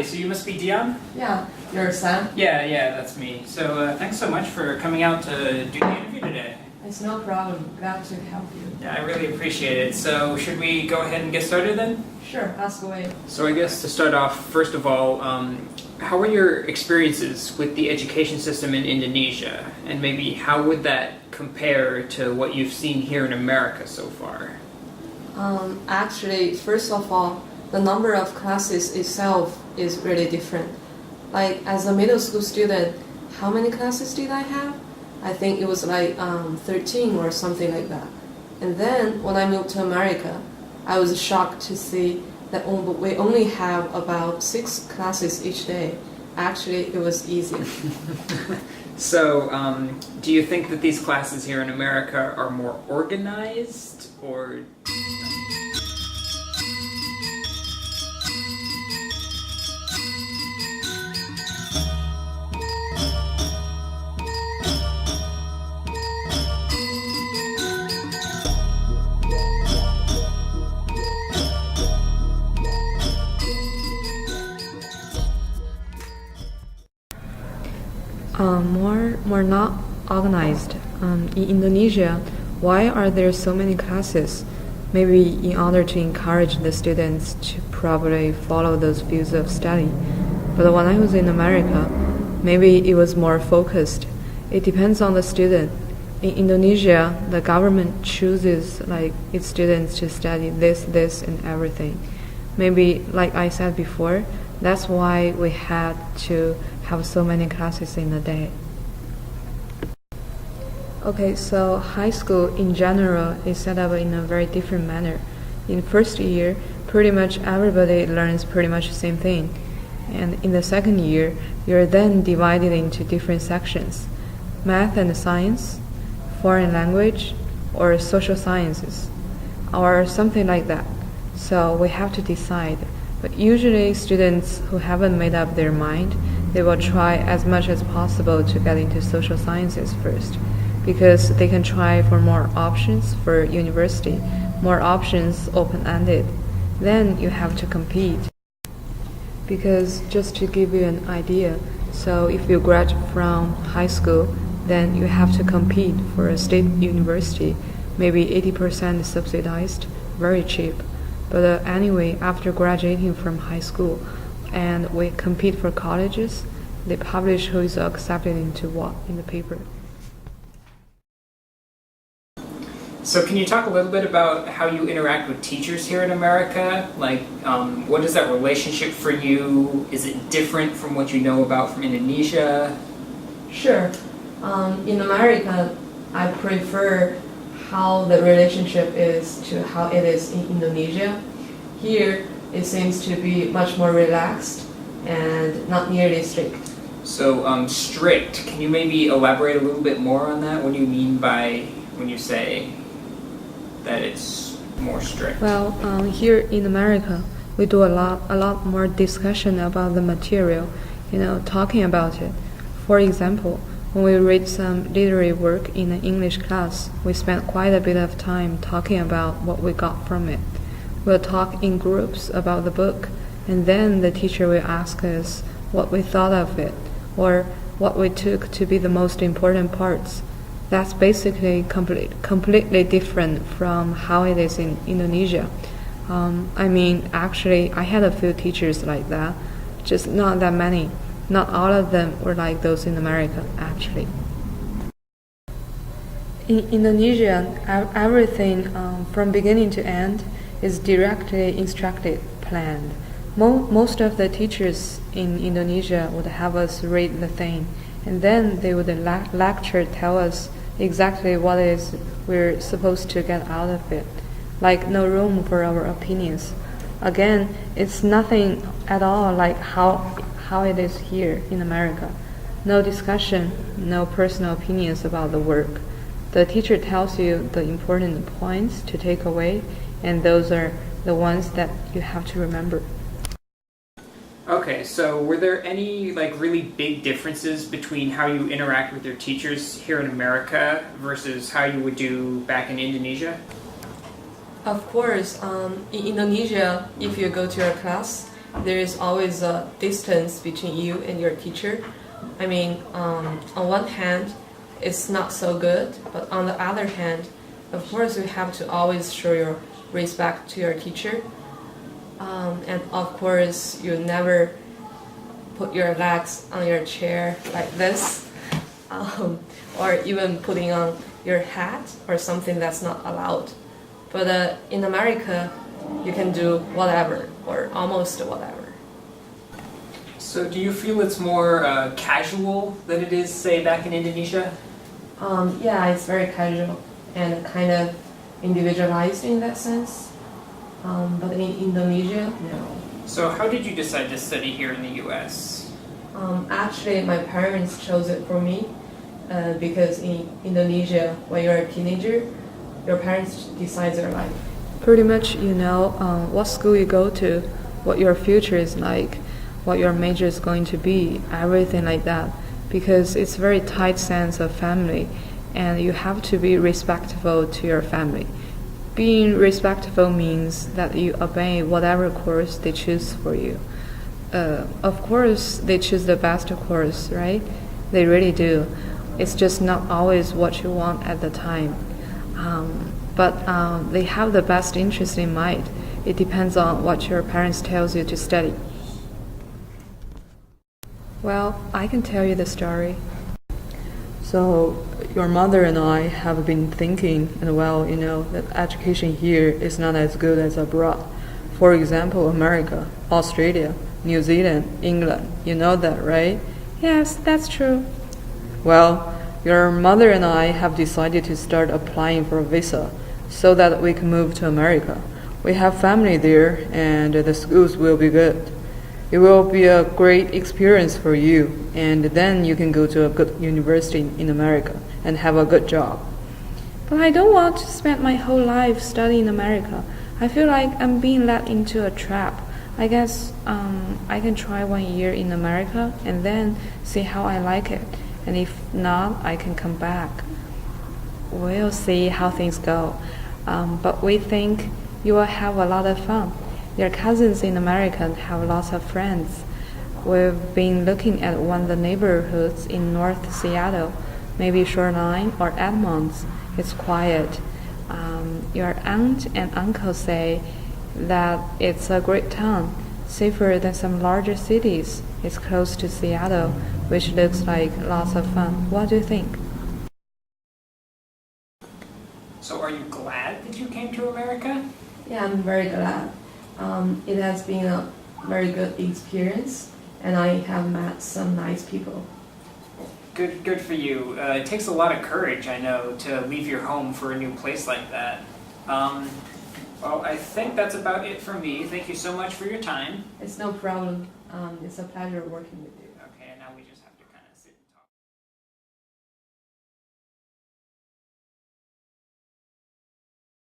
Hi, so you must be Dion? Yeah, you're Sam? Yeah, that's me. So thanks so much for coming out to do the interview today. It's no problem. Glad to help you. Yeah, I really appreciate it. So should we go ahead and get started then? Sure, ask away. So I guess to start off, first of all, how are your experiences with the education system in Indonesia? And maybe how would that compare to what you've seen here in America so far? Actually, first of all, the number of classes itself is really different. Like, as a middle school student, how many classes did I have? I think it was like 13 or something like that. And then, when I moved to America, I was shocked to see that we only have about 6 classes each day. Actually, it was easier. So, do you think that these classes here in America are more organized, or... More not organized. In Indonesia, why are there so many classes? Maybe in order to encourage the students to probably follow those views of study. But when I was in America, maybe it was more focused. It depends on the student. In Indonesia, the government chooses like its students to study this, and everything. Maybe, like I said before, that's why we had to have so many classes in a day. Okay, so high school in general is set up in a very different manner. In first year, pretty much everybody learns pretty much the same thing. And in the second year, you're then divided into different sections: math and science, foreign language, or social sciences, or something like that. So we have to decide. But usually students who haven't made up their mind, they will try as much as possible to get into social sciences first, because they can try for more options for university, more options open-ended. Then you have to compete. Because just to give you an idea, so if you graduate from high school, then you have to compete for a state university, maybe 80% subsidized, very cheap. But anyway, after graduating from high school, and we compete for colleges, they publish who is accepted into what in the paper. So can you talk a little bit about how you interact with teachers here in America? Like, what is that relationship for you? Is it different from what you know about from Indonesia? Sure. In America, I prefer how the relationship is to how it is in Indonesia. Here, it seems to be much more relaxed and not nearly strict. So, strict. Can you maybe elaborate a little bit more on that? What do you mean by when you say that it's more strict? Well, here in America, we do a lot more discussion about the material, talking about it. For example, when we read some literary work in an English class, we spend quite a bit of time talking about what we got from it. We'll talk in groups about the book, and then the teacher will ask us what we thought of it, or what we took to be the most important parts. That's basically completely different from how it is in Indonesia. Actually, I had a few teachers like that, just not that many. Not all of them were like those in America, actually. In Indonesia, everything from beginning to end is directly instructed, planned. Most of the teachers in Indonesia would have us read the thing, and then they would lecture, tell us exactly what it is we're supposed to get out of it. Like, no room for our opinions. Again, it's nothing at all like how it is here in America. No discussion, no personal opinions about the work. The teacher tells you the important points to take away, and those are the ones that you have to remember. Okay, so were there any really big differences between how you interact with your teachers here in America versus how you would do back in Indonesia? Of course, in Indonesia, if you go to your class, there is always a distance between you and your teacher. I mean, on one hand, it's not so good, but on the other hand, of course, you have to always show your respect to your teacher. And of course, you never put your legs on your chair like this, or even putting on your hat or something that's not allowed. But in America, you can do whatever or almost whatever. So do you feel it's more casual than it is, say, back in Indonesia? Yeah, it's very casual and kind of individualized in that sense. But in Indonesia, no. So how did you decide to study here in the US? Actually, my parents chose it for me because in Indonesia, when you're a teenager, your parents decide your life. Pretty much, you know what school you go to, what your future is like, what your major is going to be, everything like that. Because it's a very tight sense of family, and you have to be respectful to your family. Being respectful means that you obey whatever course they choose for you. Of course, they choose the best course, right? They really do. It's just not always what you want at the time. But they have the best interest in mind. It depends on what your parents tells you to study. Well, I can tell you the story. So, your mother and I have been thinking, and well, you know, that education here is not as good as abroad. For example, America, Australia, New Zealand, England. You know that, right? Yes, that's true. Well, your mother and I have decided to start applying for a visa so that we can move to America. We have family there, and the schools will be good. It will be a great experience for you, and then you can go to a good university in America and have a good job. But I don't want to spend my whole life studying in America. I feel like I'm being led into a trap. I guess I can try 1 year in America and then see how I like it. And if not, I can come back. We'll see how things go. But we think you will have a lot of fun. Your cousins in America have lots of friends. We've been looking at one of the neighborhoods in North Seattle, maybe Shoreline or Edmonds. It's quiet. Your aunt and uncle say that it's a great town, safer than some larger cities. It's close to Seattle, which looks like lots of fun. What do you think? So are you glad that you came to America? Yeah, I'm very glad. It has been a very good experience, and I have met some nice people. Good for you. It takes a lot of courage, I know, to leave your home for a new place like that. Well, I think that's about it for me. Thank you so much for your time. It's no problem. It's a pleasure working with you.